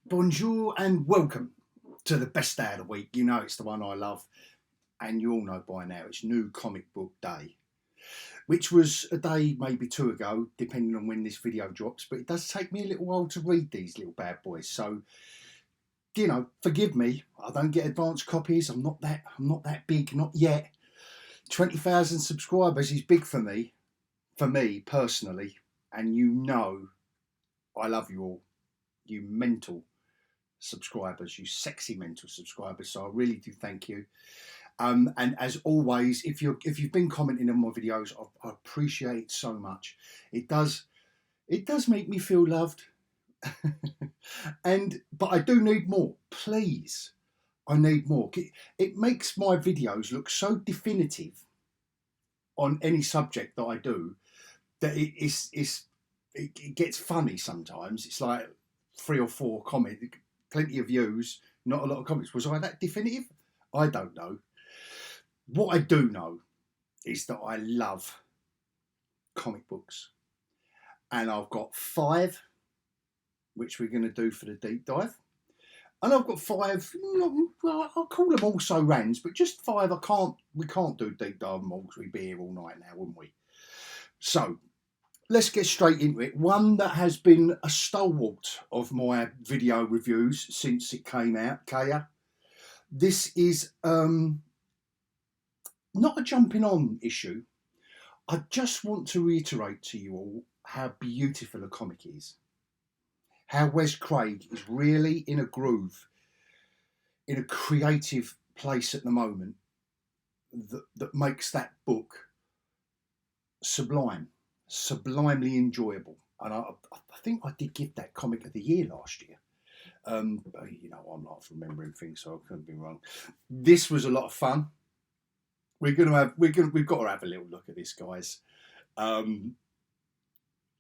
Bonjour and welcome to the best day of the week. You know it's the one I love, and you all know by now it's New Comic Book Day, which was a day, maybe two ago, depending on when this video drops. But it does take me a little while to read these little bad boys, so forgive me. I don't get advance copies. I'm not that big, not yet. 20,000 subscribers is big for me personally, and I love you all, you mental subscribers, you sexy mental subscribers. So I really do thank you. And as always, if you've been commenting on my videos, I appreciate it so much. It does make me feel loved. But I do need more. Please, I need more. It makes my videos look so definitive on any subject that I do that it gets funny sometimes. It's like 3 or 4 comments, plenty of views, not a lot of comments. Was I that definitive? I don't know. What I do know is that I love comic books, and I've got 5 which we're going to do for the deep dive, and I've got 5, I'll call them also rans, but just 5 we can't do deep dive them all because we'd be here all night now, wouldn't we? So let's get straight into it. One that has been a stalwart of my video reviews since it came out, Kaya. This is not a jumping on issue. I just want to reiterate to you all how beautiful a comic is. How Wes Craig is really in a groove, in a creative place at the moment that makes that book sublimely enjoyable. And I think I did give that comic of the year last year. I'm not remembering things, so I couldn't be wrong. This was a lot of fun. We've got to have a little look at this, guys. I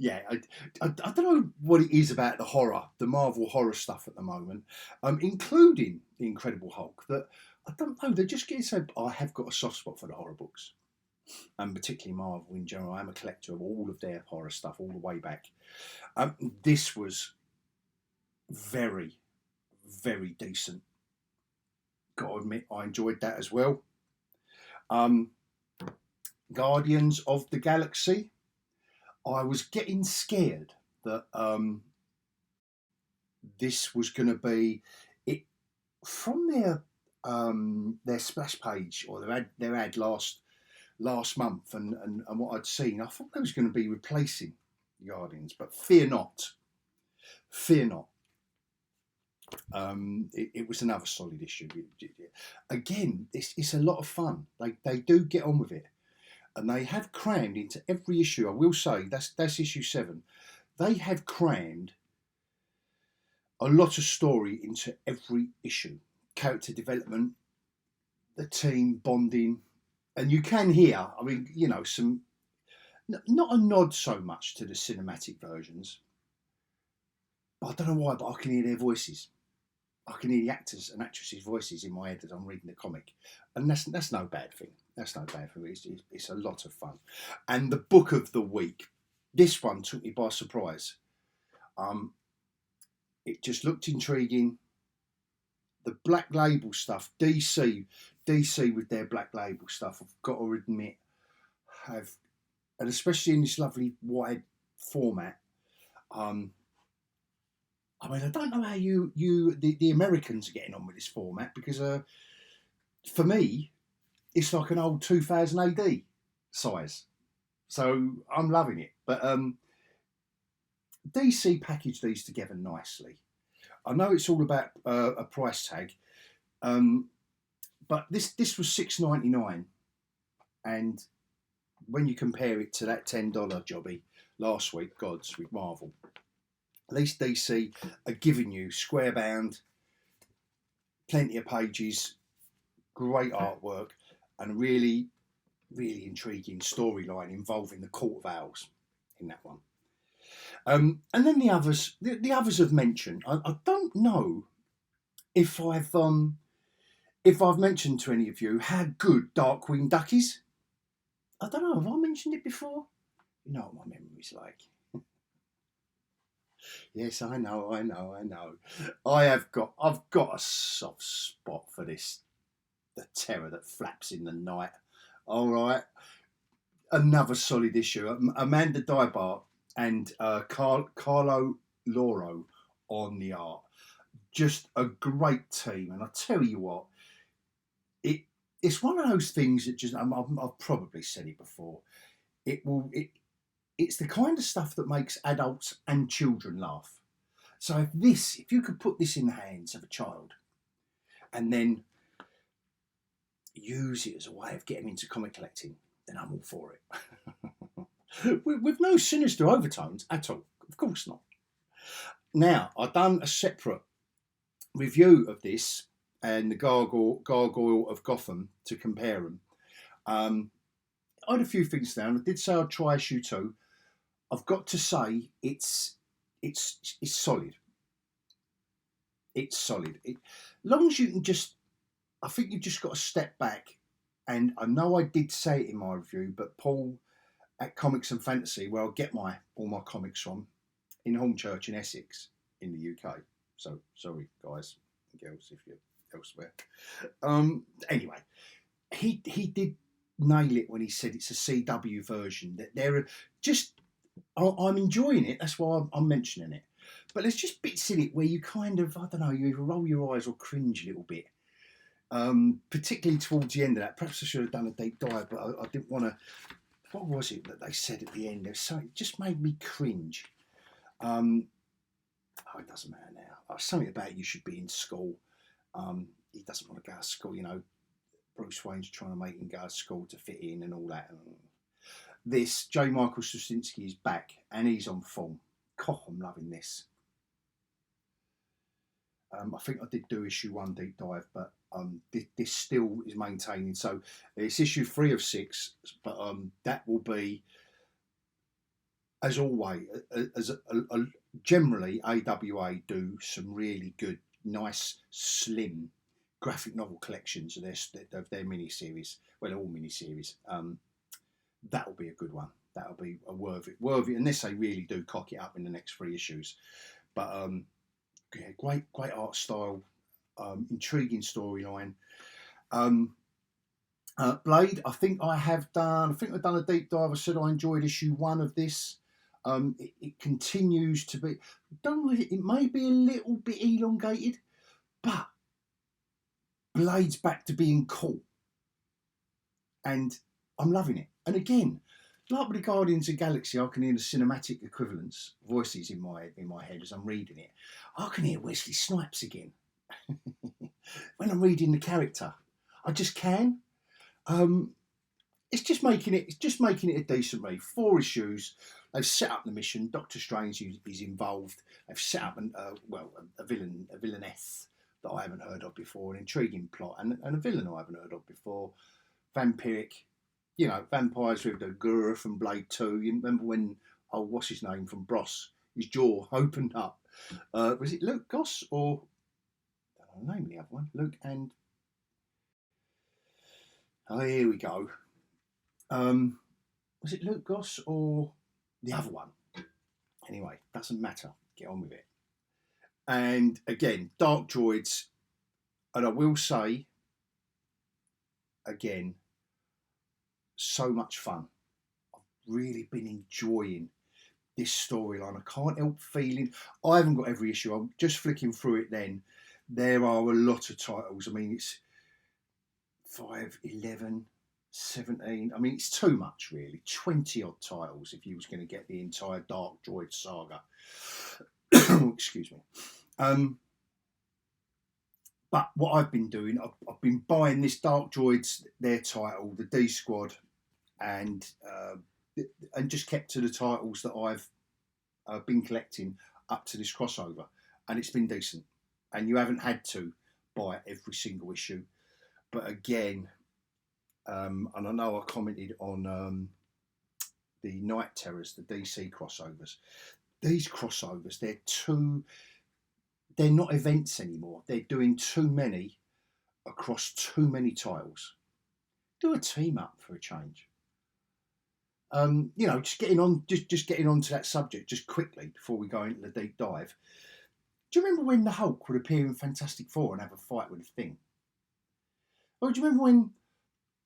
don't know what it is about the Marvel horror stuff at the moment, including the Incredible Hulk, that I don't know. They're just getting so. I have got a soft spot for the horror books, and particularly Marvel in general. I'm a collector of all of their horror stuff all the way back. This was very, very decent. Got to admit, I enjoyed that as well. Guardians of the Galaxy. I was getting scared that this was going to be it from their splash page or their ad last month and what I'd seen. I thought they was going to be replacing Guardians, but fear not. It was another solid issue. Again, it's a lot of fun. They do get on with it. And they have crammed into every issue. I will say that's issue 7. They have crammed a lot of story into every issue. Character development, the team bonding, and you can hear. I mean, some not a nod so much to the cinematic versions, but I don't know why. But I can hear their voices. I can hear the actors and actresses' voices in my head as I'm reading the comic, and that's no bad thing. That's no bad for me. It's a lot of fun. And the book of the week, this one took me by surprise. It just looked intriguing. The Black Label stuff, DC with their Black Label stuff, I've got to admit, and especially in this lovely wide format. I mean, I don't know how the Americans are getting on with this format, because for me, it's like an old 2000 AD size. So I'm loving it. But DC packaged these together nicely. I know it's all about a price tag, but this was $6.99, and when you compare it to that $10 jobby last week, gods, with Marvel, at least DC are giving you square bound, plenty of pages, great artwork, and really, really intriguing storyline involving the Court of Owls in that one. And then the others have mentioned. I don't know if I've mentioned to any of you how good Darkwing Duck is. I don't know. Have I mentioned it before? You know what my memory's like. Yes, I know. I've got a soft spot for this, the terror that flaps in the night. All right, another solid issue. Amanda Dybart and Carlo Loro on the art. Just a great team, and I tell you what, it it's one of those things that just I've probably said it before. It's the kind of stuff that makes adults and children laugh. So if you could put this in the hands of a child, and then use it as a way of getting into comic collecting, then I'm all for it. with no sinister overtones at all. Of course not. Now, I've done a separate review of this and the Gargoyle of Gotham to compare them. I had a few things down. I did say I'd try issue 2. I've got to say it's solid. It's solid. Long as you can just, I think you've just got to step back. And I know I did say it in my review, but Paul at Comics and Fantasy, where I get all my comics from, in Hornchurch in Essex in the UK. So sorry guys and girls if you're elsewhere. Anyway, he did nail it when he said it's a CW version. That they're just, I'm enjoying it. That's why I'm mentioning it. But there's just bits in it where you kind of, I don't know, you either roll your eyes or cringe a little bit. Particularly towards the end of that. Perhaps I should have done a deep dive, but I didn't want to. What was it that they said at the end? It just made me cringe. It doesn't matter now. Something about you should be in school. He doesn't want to go to school. You know, Bruce Wayne's trying to make him go to school to fit in and all that. This J. Michael Straczynski is back and he's on form. God, I'm loving this. I think I did do issue 1 deep dive, but this still is maintaining. So it's issue 3 of 6, but that will be, as always, generally AWA do some really good, nice, slim graphic novel collections of their miniseries. Well, all miniseries. That'll be a good one. That'll be a worthy, unless they really do cock it up in the next 3 issues. But yeah, great art style, intriguing storyline. Blade, I think I've done a deep dive. I said I enjoyed issue 1 of this. It continues to be, it may be a little bit elongated, but Blade's back to being cool, and I'm loving it. And again, like with the Guardians of the Galaxy, I can hear the cinematic equivalents voices in my head as I'm reading it. I can hear Wesley Snipes again when I'm reading the character. I just can. It's just making it a decent read. 4 issues. They've set up the mission. Doctor Strange is involved. They've set up a villainess that I haven't heard of before, an intriguing plot, and a villain I haven't heard of before. Vampiric, vampires with the Guru from Blade 2. You remember when, what's his name from Bros? His jaw opened up. Was it Luke Goss or, I don't know the name of the other one? Luke and, here we go. Was it Luke Goss or the other one? Anyway, doesn't matter. Get on with it. And again, Dark Droids, and I will say, again, so much fun. I've really been enjoying this storyline. I can't help feeling, I haven't got every issue. I'm just flicking through it then. There are a lot of titles. I mean, it's 5, 11, 17. I mean, it's too much, really. 20 odd titles if you was going to get the entire Dark Droid saga. Excuse me. But what I've been doing, I've been buying this Dark Droids, their title, the D Squad, and just kept to the titles that I've been collecting up to this crossover, and it's been decent. And you haven't had to buy every single issue, but again, and I know I commented on the Night Terrors, the DC crossovers. These crossovers, they're not events anymore. They're doing too many across too many titles. Do a team up for a change. You know, just getting on to that subject just quickly before we go into the deep dive. Do you remember when the Hulk would appear in Fantastic Four and have a fight with the Thing? Or do you remember when,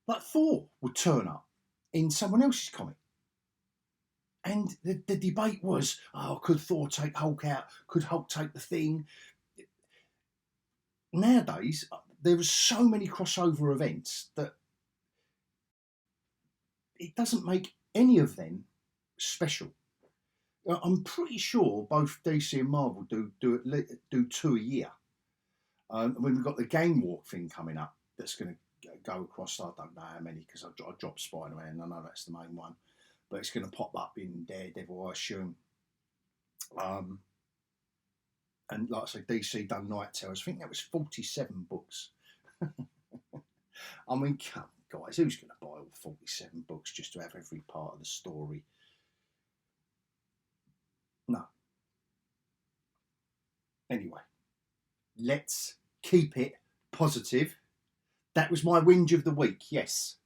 like, Thor would turn up in someone else's comic? And the debate was, oh, could Thor take Hulk out? Could Hulk take the Thing? Nowadays, there are so many crossover events that it doesn't make any of them special. I'm pretty sure both DC and Marvel do two a year. When we've got the Game Walk thing coming up, that's going to go across. I don't know how many because I dropped Spider-Man. I know that's the main one, but it's going to pop up in Daredevil, I assume. And like I say, DC done Night Terrors. I think that was 47 books. I mean, come on, guys, who's going to buy all 47 books just to have every part of the story? No. Anyway, let's keep it positive. That was my whinge of the week. Yes,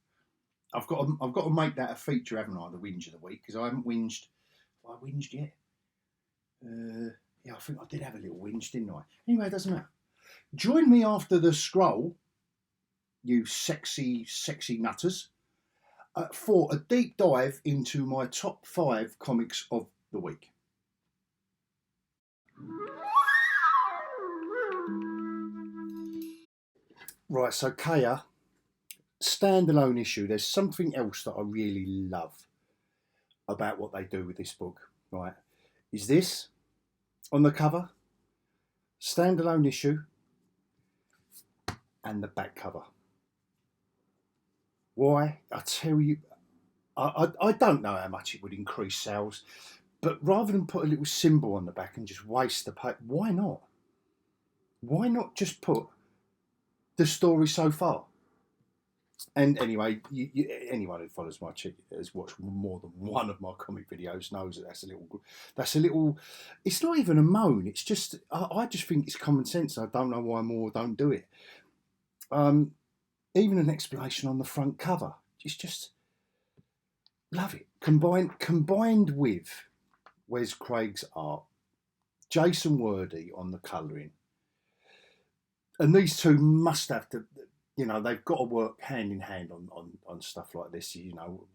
I've got to make that a feature, haven't I? The whinge of the week, because I haven't whinged. Have I whinged yet? Yeah, I think I did have a little whinge, didn't I? Anyway, it doesn't matter. Join me after the scroll, you sexy nutters, for a deep dive into my top 5 comics of the week. Right, so Kaya, standalone issue. There's something else that I really love about what they do with this book, right? Is this on the cover, standalone issue, and the back cover. Why? I tell you, I don't know how much it would increase sales, but rather than put a little symbol on the back and just waste the paper, why not? Why not just put the story so far? And anyway, anyone who follows my channel has watched more than one of my comic videos knows that that's a little. It's not even a moan. It's just I just think it's common sense. I don't know why more don't do it. Even an explanation on the front cover. It's just love it. Combined with Wes Craig's art, Jason Wordie on the colouring, and these two must have to. You know, they've got to work hand in hand on stuff like this. You know,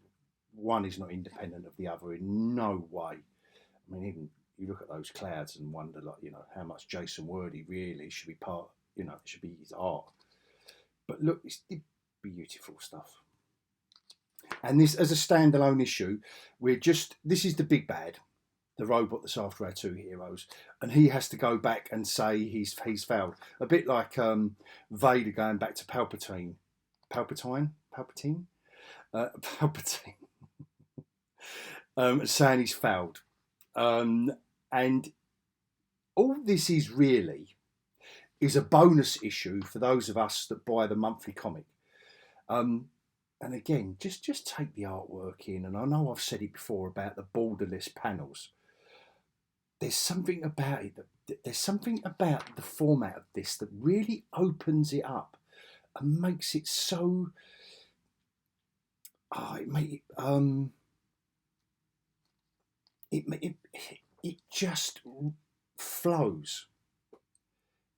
one is not independent of the other in no way. I mean, even you look at those clouds and wonder, like, you know, how much Jason Wordie really should be part. You know, it should be his art. But look, it's beautiful stuff. And this, as a standalone issue, this is the big bad, the robot that's after our 2 heroes, and he has to go back and say he's failed. A bit like Vader going back to Palpatine, saying he's failed. And all this is really is a bonus issue for those of us that buy the monthly comic. And again, just take the artwork in. And I know I've said it before about the borderless panels. There's something about it there's something about the format of this that really opens it up and makes it so. It just flows.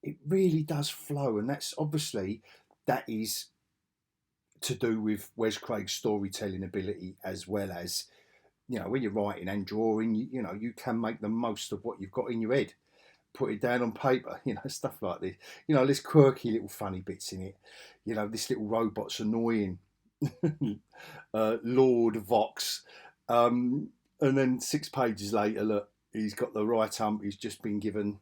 It really does flow, and that's obviously that is to do with Wes Craig's storytelling ability, as well as, you know, when you're writing and drawing, you know, you can make the most of what you've got in your head, put it down on paper, you know, stuff like this. You know, there's quirky little funny bits in it. You know, this little robot's annoying, Lord Vox, and then 6 pages later, look, he's got the right hump. He's just been given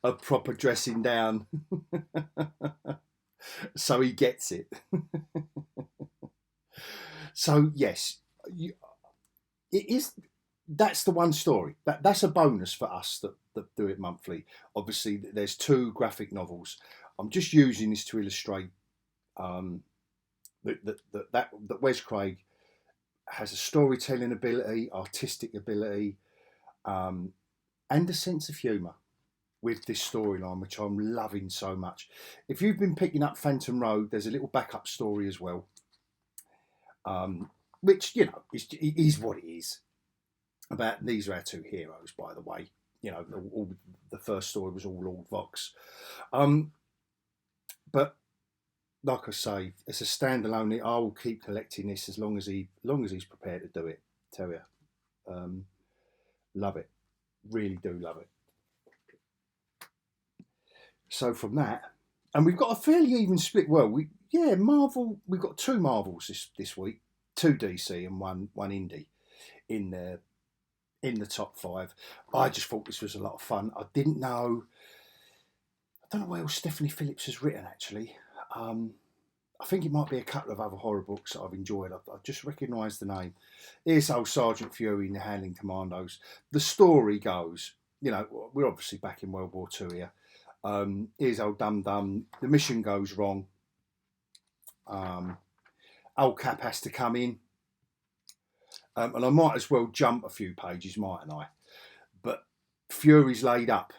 a proper dressing down, so he gets it. So yes, it is. That's the one story. That's a bonus for us that do it monthly. Obviously, there's 2 graphic novels. I'm just using this to illustrate that Wes Craig has a storytelling ability, artistic ability, and a sense of humour with this storyline, which I'm loving so much. If you've been picking up Phantom Road, there's a little backup story as well, which, you know, it is what it is. About these are our two heroes, by the way. You know, the first story was all Lord Vox. But like I say, it's a standalone. I will keep collecting this as long as he's prepared to do it. Tell you, love it, really do love it. So from that, and we've got a fairly even split. Well, Marvel. We've got two Marvels this week, two DC and one indie in the top 5. I just thought this was a lot of fun. I don't know what else Stephanie Phillips has written actually. I think it might be a couple of other horror books that I've enjoyed. I've just recognised the name. Here's old Sergeant Fury in the Howling Commandos. The story goes, you know, we're obviously back in World War II here. Here's old Dum Dum. The mission goes wrong. Old Cap has to come in. And I might as well jump a few pages, mightn't I? But Fury's laid up.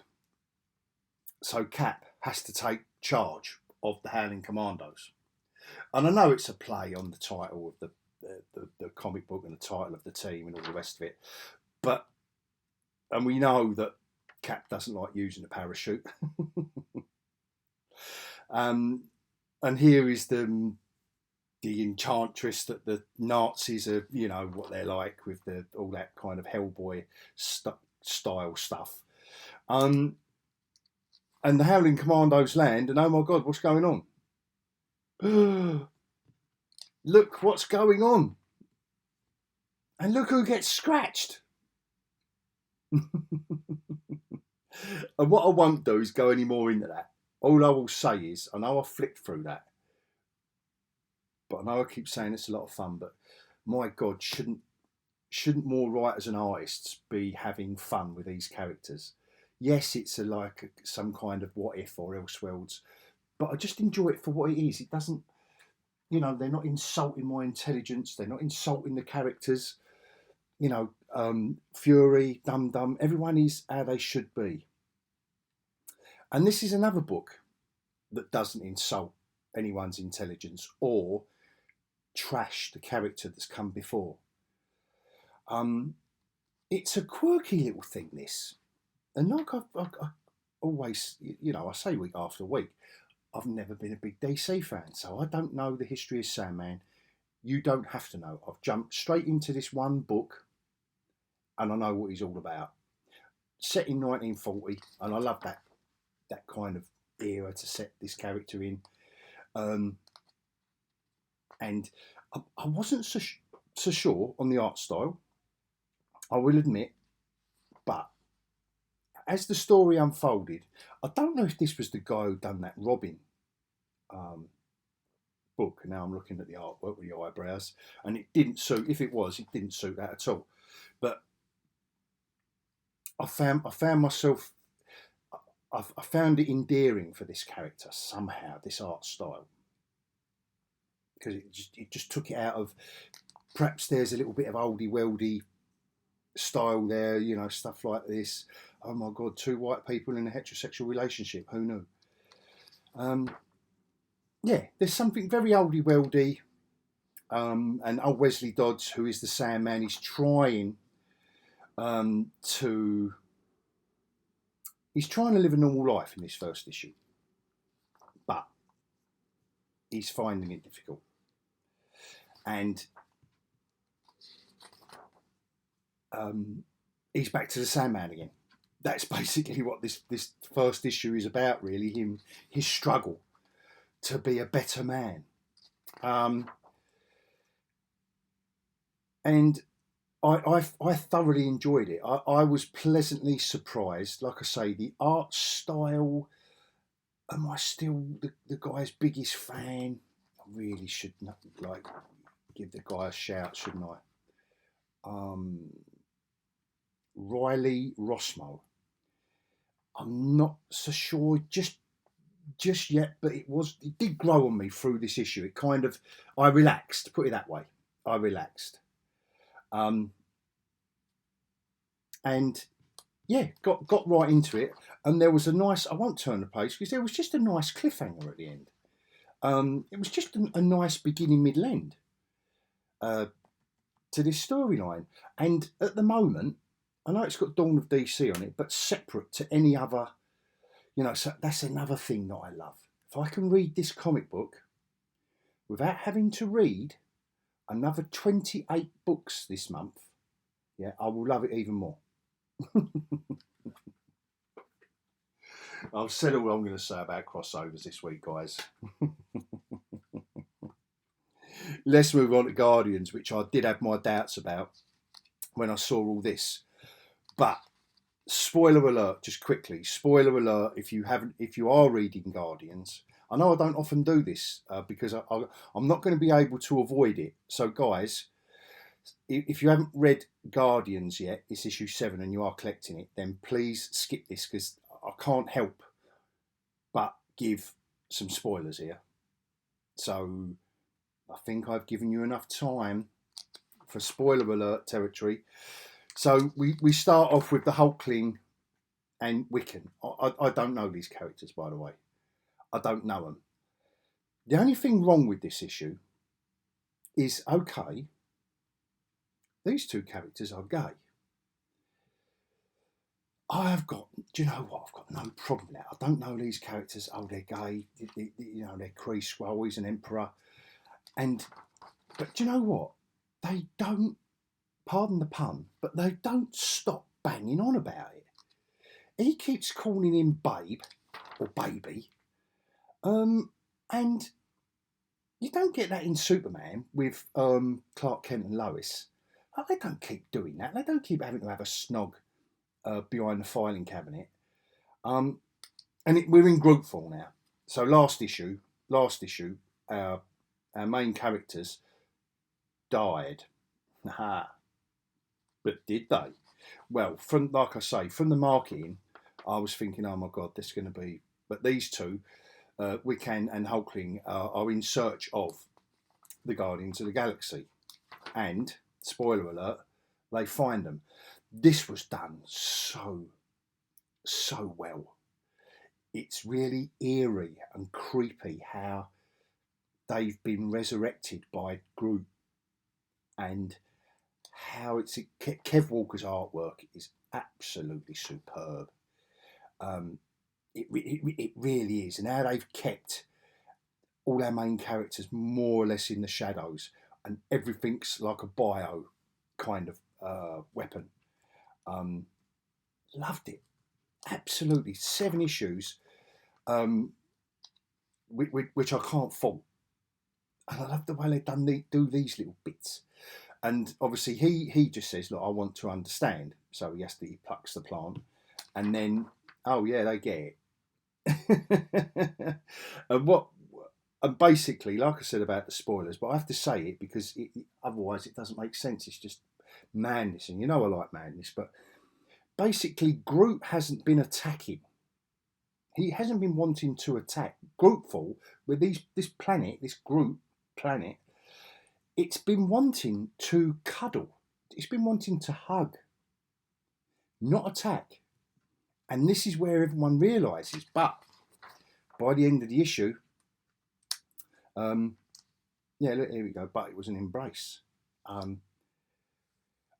So Cap has to take charge of the Howling Commandos. And I know it's a play on the title of the comic book and the title of the team and all the rest of it. And we know that Cap doesn't like using a parachute. And here is the enchantress that the Nazis are, you know, what they're like with all that kind of Hellboy style stuff. And the Howling Commandos land, and oh my God, what's going on? Look what's going on. And look who gets scratched. And what I won't do is go any more into that. All I will say is, I know I flicked through that, but I know I keep saying it's a lot of fun, but my God, shouldn't more writers and artists be having fun with these characters? Yes, it's some kind of what if or else worlds, but I just enjoy it for what it is. It doesn't, you know, they're not insulting my intelligence. They're not insulting the characters. You know, Fury, Dum Dum, everyone is how they should be. And this is another book that doesn't insult anyone's intelligence or trash the character that's come before. It's a quirky little thing, this. And like I always, you know, I say week after week, I've never been a big DC fan, so I don't know the history of Sandman. You don't have to know. I've jumped straight into this one book and I know what he's all about. Set in 1940, and I love that kind of era to set this character in. And I wasn't so sure on the art style, I will admit, but as the story unfolded, I don't know if this was the guy who done that Robin book. Now I'm looking at the artwork with the eyebrows, and it didn't suit. If it was, it didn't suit that at all. But I found myself, I found it endearing for this character somehow, this art style, because it just took it out of, perhaps there's a little bit of oldie-weldy style there, you know, stuff like this. Oh my God, 2 white people in a heterosexual relationship, who knew? Yeah, there's something very oldie-weldy, and old Wesley Dodds, who is the Sandman, is trying he's trying to live a normal life in this first issue, but he's finding it difficult. And he's back to the Sandman again. That's basically what this first issue is about, really. His struggle to be a better man. And I thoroughly enjoyed it. I was pleasantly surprised. Like I say, the art style. Am I still the guy's biggest fan? I really should not, give the guy a shout, shouldn't I? Riley Rossmo. I'm not so sure just yet, but it did grow on me through this issue. It kind of, I relaxed. Put it that way. I relaxed. And yeah, got right into it. And there was a nice, I won't turn the page because there was just a nice cliffhanger at the end. It was just a nice beginning, middle, end. to this storyline. And at the moment, I know it's got Dawn of DC on it, but separate to any other, so that's another thing that I love. If I can read this comic book without having to read another 28 books this month, yeah, I will love it even more. I've said all I'm going to say about crossovers this week, guys. Let's move on to Guardians, which I did have my doubts about when I saw all this. But spoiler alert, just quickly, spoiler alert, if you are reading Guardians, I know I don't often do this because I'm not going to be able to avoid it. So guys, if you haven't read Guardians yet, it's issue 7 and you are collecting it, then please skip this because I can't help but give some spoilers here. So I think I've given you enough time for spoiler alert territory. So we start off with the Howling and Wiccan. I don't know these characters, by the way. I don't know them. The only thing wrong with this issue is, okay, these two characters are gay. Do you know what? I've got no problem with that. I don't know these characters. Oh, they're gay. They're Kree Skrull. He's an emperor. But do you know what? They don't, pardon the pun, but they don't stop banging on about it. He keeps calling him babe or baby. And you don't get that in Superman with Clark Kent and Lois. They don't keep doing that. They don't keep having to have a snog behind the filing cabinet. We're in Groupful now. So last issue, our main characters died. But did they? Well, from the marketing, I was thinking, oh my God, this is going to be... But these two, Wiccan and Howling, are in search of the Guardians of the Galaxy. And, spoiler alert, they find them. This was done so well. It's really eerie and creepy how they've been resurrected by Groot, and how Kev Walker's artwork is absolutely superb. It really is, and how they've kept all our main characters more or less in the shadows, and everything's like a bio kind of weapon. Loved it, absolutely. 7 issues, which I can't fault, and I love the way they do these little bits. And obviously he just says, look, I want to understand. So he plucks the plant, and then, oh yeah, they get it. And basically, like I said about the spoilers, but I have to say it because otherwise it doesn't make sense. It's just madness, and I like madness. But basically, Groot hasn't been attacking. He hasn't been wanting to attack. Groupful, with this Groot planet, it's been wanting to cuddle. It's been wanting to hug, not attack. And this is where everyone realises. But by the end of the issue, look, here we go. But it was an embrace. And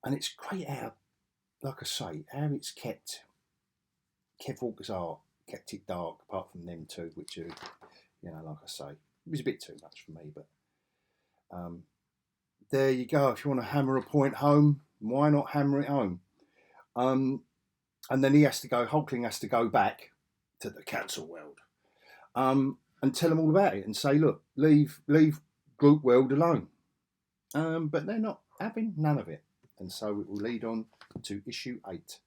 it's great how, like I say, how it's kept Kev Walker's art, kept it dark, apart from them two, which are, like I say, it was a bit too much for me, but there you go. If you want to hammer a point home, why not hammer it home? And then Howling has to go back to the council world and tell them all about it and say, look, leave Group World alone. But they're not having none of it. And so it will lead on to issue 8.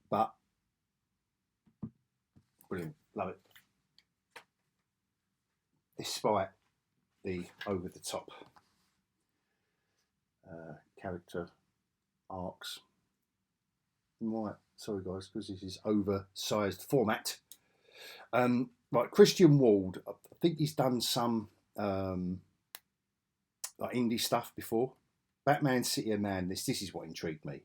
But brilliant, love it. Despite the over-the-top character arcs. Right, sorry guys, because this is oversized format. Right, Christian Wald, I think he's done some like indie stuff before. Batman City of Madness, this is what intrigued me,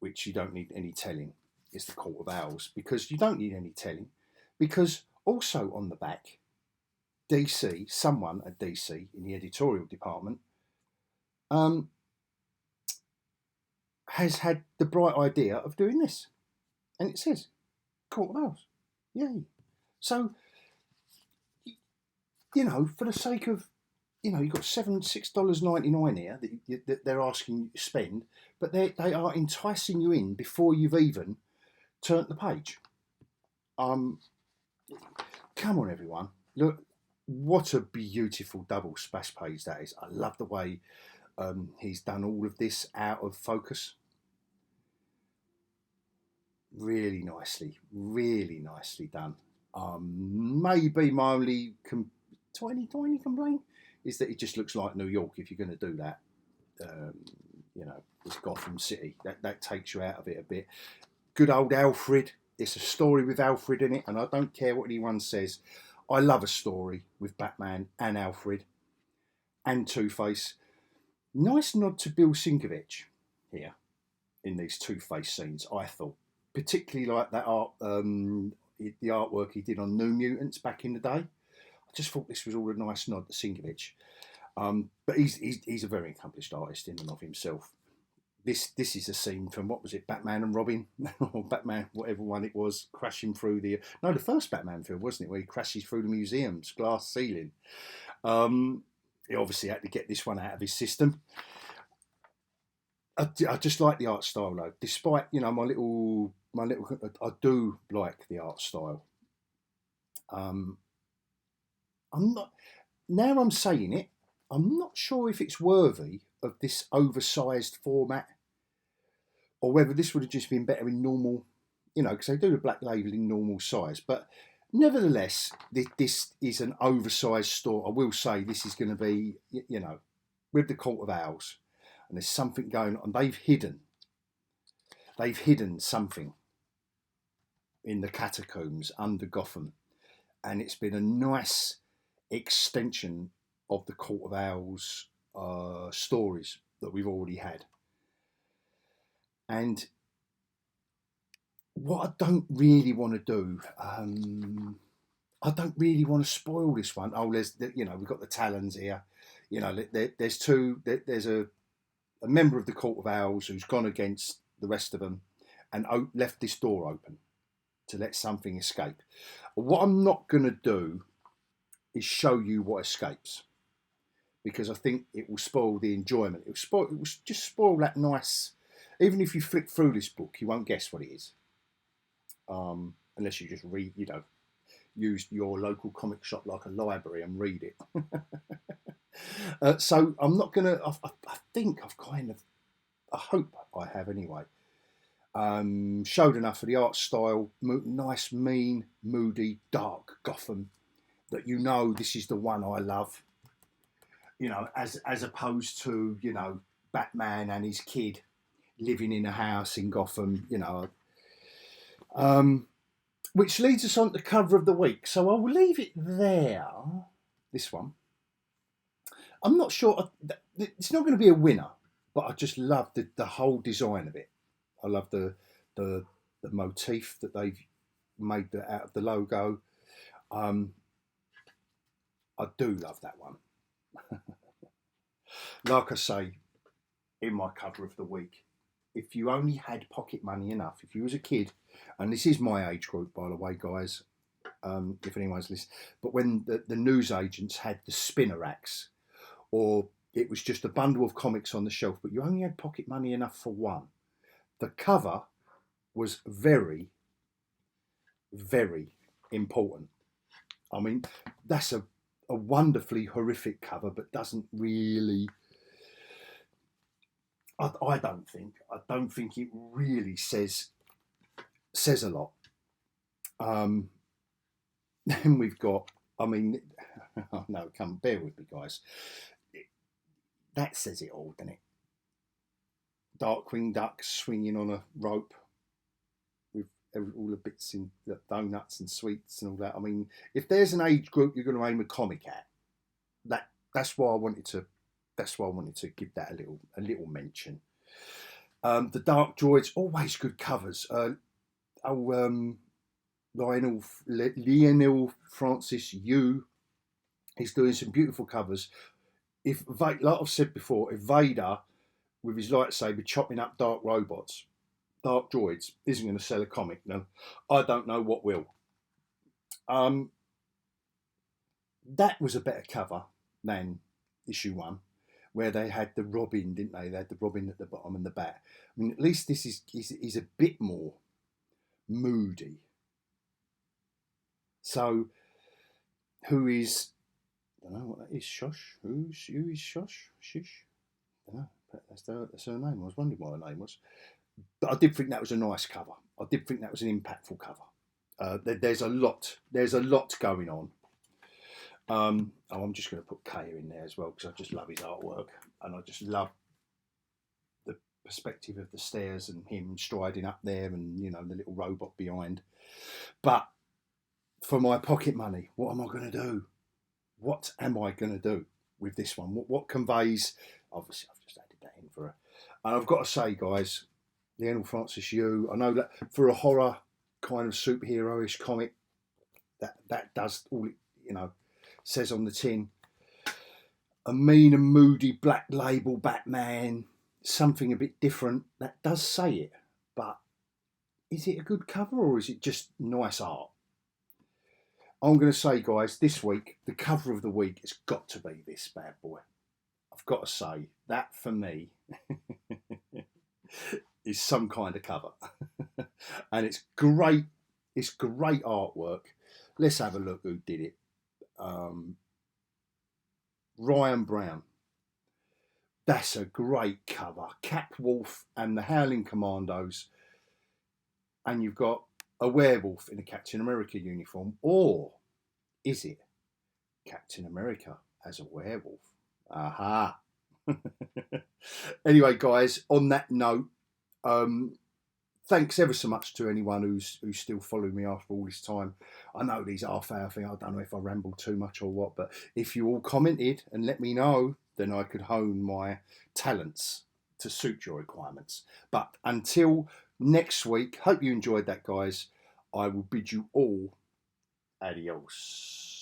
which you don't need any telling. It's the Court of Owls, because you don't need any telling, because also on the back, someone at DC in the editorial department has had the bright idea of doing this. And it says, Court of Owls. Yay. So, for the sake of, you've got $6.99 here that they're asking you to spend, but they are enticing you in before you've even turned the page. Come on, everyone. Look, what a beautiful double splash page that is. I love the way he's done all of this out of focus. Really nicely done. Maybe my only tiny complaint is that it just looks like New York if you're going to do that. It's Gotham City. That takes you out of it a bit. Good old Alfred. It's a story with Alfred in it, and I don't care what anyone says. I love a story with Batman and Alfred and Two-Face. Nice nod to Bill Sienkiewicz here in these Two-Face scenes, I thought. Particularly like that art, the artwork he did on New Mutants back in the day. I just thought this was all a nice nod to Sienkiewicz. But he's a very accomplished artist in and of himself. This is a scene from, what was it, Batman and Robin? Or Batman, whatever one it was, crashing through the first Batman film, wasn't it, where he crashes through the museum's glass ceiling. He obviously had to get this one out of his system. I just like the art style though, despite, my little, I do like the art style. I'm saying it, I'm not sure if it's worthy of this oversized format, or whether this would have just been better in normal, because they do the black label in normal size. But nevertheless, this is an oversized store. I will say this is going to be, with the Court of Owls, and there's something going on. They've hidden something in the catacombs under Gotham, and it's been a nice extension of the Court of Owls stories that we've already had. And what I don't really want to do, I don't really want to spoil this one. Oh, we've got the Talons here. There's two. There's a member of the Court of Owls who's gone against the rest of them and left this door open to let something escape. What I'm not going to do is show you what escapes, because I think it will spoil the enjoyment. It will just spoil that nice. Even if you flick through this book, you won't guess what it is, unless you just read. Use your local comic shop like a library and read it. So I'm not gonna. I think I've kind of. I hope I have anyway. Showed enough of the art style. Nice, mean, moody, dark Gotham. That this is the one I love. As opposed to Batman and his kid living in a house in Gotham. Which leads us on to cover of the week. So I will leave it there. This one. I'm not sure. It's not going to be a winner, but I just love the whole design of it. I love the motif that they've made out of the logo. I do love that one. Like I say, in my cover of the week, if you only had pocket money enough, if you was a kid, and this is my age group, by the way, guys, if anyone's listening, but when the newsagents had the spinner racks, or it was just a bundle of comics on the shelf, but you only had pocket money enough for one, the cover was very, very important. I mean, that's a wonderfully horrific cover, but doesn't really... I don't think it really says a lot. Then we've got, no, come bear with me, guys. That says it all, doesn't it? Darkwing Duck swinging on a rope with all the bits in the donuts and sweets and all that. I mean, if there's an age group you're going to aim a comic at, that's why I wanted to give that a little mention. The Dark Droids, always good covers. Lionel Francis Yu is doing some beautiful covers. like I've said before, if Vader with his lightsaber chopping up dark robots, dark droids, isn't going to sell a comic, then I don't know what will. That was a better cover than issue 1, where they had the Robin, didn't they? They had the Robin at the bottom and the bat. I mean, at least this is a bit more moody. So, who is? I don't know what that is. Shosh. Who is Shosh? Shish. I don't know. That's her name. I was wondering what her name was. But I did think that was a nice cover. I did think that was an impactful cover. There's a lot. There's a lot going on. I'm just going to put Kaya in there as well because I just love his artwork and I just love the perspective of the stairs and him striding up there and, you know, the little robot behind. But for my pocket money, what am I going to do? What am I going to do with this one? What conveys? Obviously, I've just added that in for her. And I've got to say, guys, Lionel Francis Yu, I know that for a horror kind of superhero-ish comic, that does all it, you know, says on the tin. A mean and moody black label Batman, something a bit different. That does say it, but is it a good cover or is it just nice art? I'm going to say, guys, this week, the cover of the week has got to be this bad boy. I've got to say, that for me is some kind of cover. And it's great. It's great artwork. Let's have a look who did it. Ryan Brown. That's a great cover. CapWolf and the Howling Commandos. And you've got a werewolf in a Captain America uniform. Or is it Captain America as a werewolf? Aha. Anyway, guys, on that note, thanks ever so much to anyone who's still following me after all this time. I know these half-hour thing, I don't know if I rambled too much or what, but if you all commented and let me know, then I could hone my talents to suit your requirements. But until next week, hope you enjoyed that, guys. I will bid you all adios.